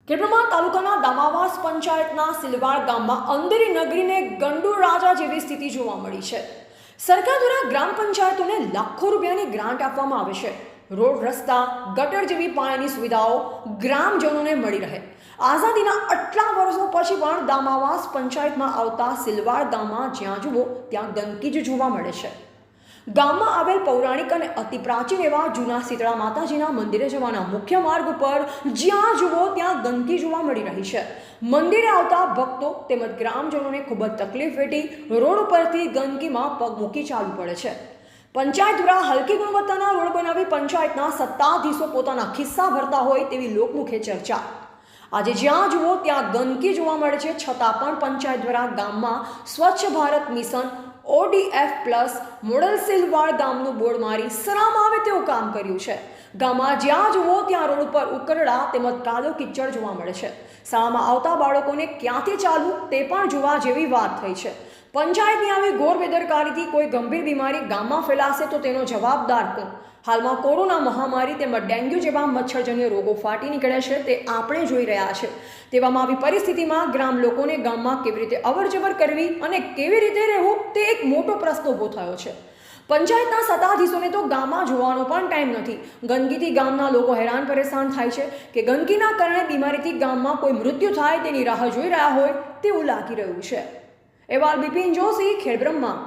ખેડબ્રહ્મા તાલુકાના દામાવાસ પંચાયતના સિલવાડ ગામમાં અંધેરી નગરીને ગંડુ રાજા જેવી સ્થિતિ જોવા મળી છે। સરકાર દ્વારા ગ્રામ પંચાયતોને લાખો રૂપિયાની ગ્રાન્ટ આપવામાં આવે છે। રોડ, રસ્તા, ગટર જેવી પાયાની સુવિધાઓ ગ્રામજનોને મળી રહે। આઝાદીના આટલા વર્ષો પછી પણ દામાવાસ પંચાયતમાં આવતા સિલવાડ ગામમાં જ્યાં જુઓ ત્યાં ગંદકી જ જોવા મળે છે। ગામમાં આવેલ પૌરાણિક અને અતિ પ્રાચીન એવા જૂના શીતળા માતાજીના મંદિરે જવાના મુખ્ય માર્ગ ઉપર જ્યાં જુઓ ત્યાં ગંદકી જોવા મળી રહી છે। મંદિરે આવતા ભક્તો તેમજ ગ્રામજનોને ખૂબ જ તકલીફ વેઠી રોડ ઉપરથી ગંદકીમાં પગ મૂકી ચાલવું પડે છે। પંચાયત દ્વારા હલકી ગુણવત્તાના રોડ બનાવી પંચાયતના સત્તાધીશો પોતાના ખિસ્સા ભરતા હોય તેવી લોકમુખે ચર્ચા। આજે જ્યાં જુઓ ત્યાં ગંદકી જોવા મળે છે, છતાં પણ પંચાયત દ્વારા ગામમાં સ્વચ્છ ભારત મિશન ODF+ મોડલ સિલવાડ ગામનું બોર્ડ મારી સરામાં આવે તેવું કામ કર્યું છે। ગામમાં જ્યાં જુઓ ત્યાં રોડ ઉપર ઉકરડા તેમજ કાદવ કિચડ જોવા મળે છે। શાળામાં આવતા બાળકોને ક્યાંથી ચાલવું તે પણ જોવા જેવી વાત થઈ છે। પંચાયતની આવી ઘોર બેદરકારીથી કોઈ ગંભીર બીમારી ગામમાં ફેલાશે તો તેનો જવાબદાર કોણ? હાલમાં કોરોના મહામારી તેમજ ડેન્ગ્યુ જેવા મચ્છરજન્ય રોગો ફાટી નીકળે છે તે આપણે જોઈ રહ્યા છે। તેવામાં આવી પરિસ્થિતિમાં ગ્રામ લોકોને ગામમાં કેવી રીતે અવરજવર કરવી અને કેવી રીતે રહેવું તે એક મોટો પ્રશ્ન ઊભો થયો છે। પંચાયતના સત્તાધીશોને તો ગામમાં જોવાનો પણ ટાઈમ નથી। ગંદકીથી ગામના લોકો હેરાન પરેશાન થાય છે કે ગંદકીના કારણે બીમારીથી ગામમાં કોઈ મૃત્યુ થાય તેની રાહ જોઈ રહ્યા હોય તેવું લાગી રહ્યું છે। અહેવાલ બિપિન જોશી, ખેડબ્રહ્મા।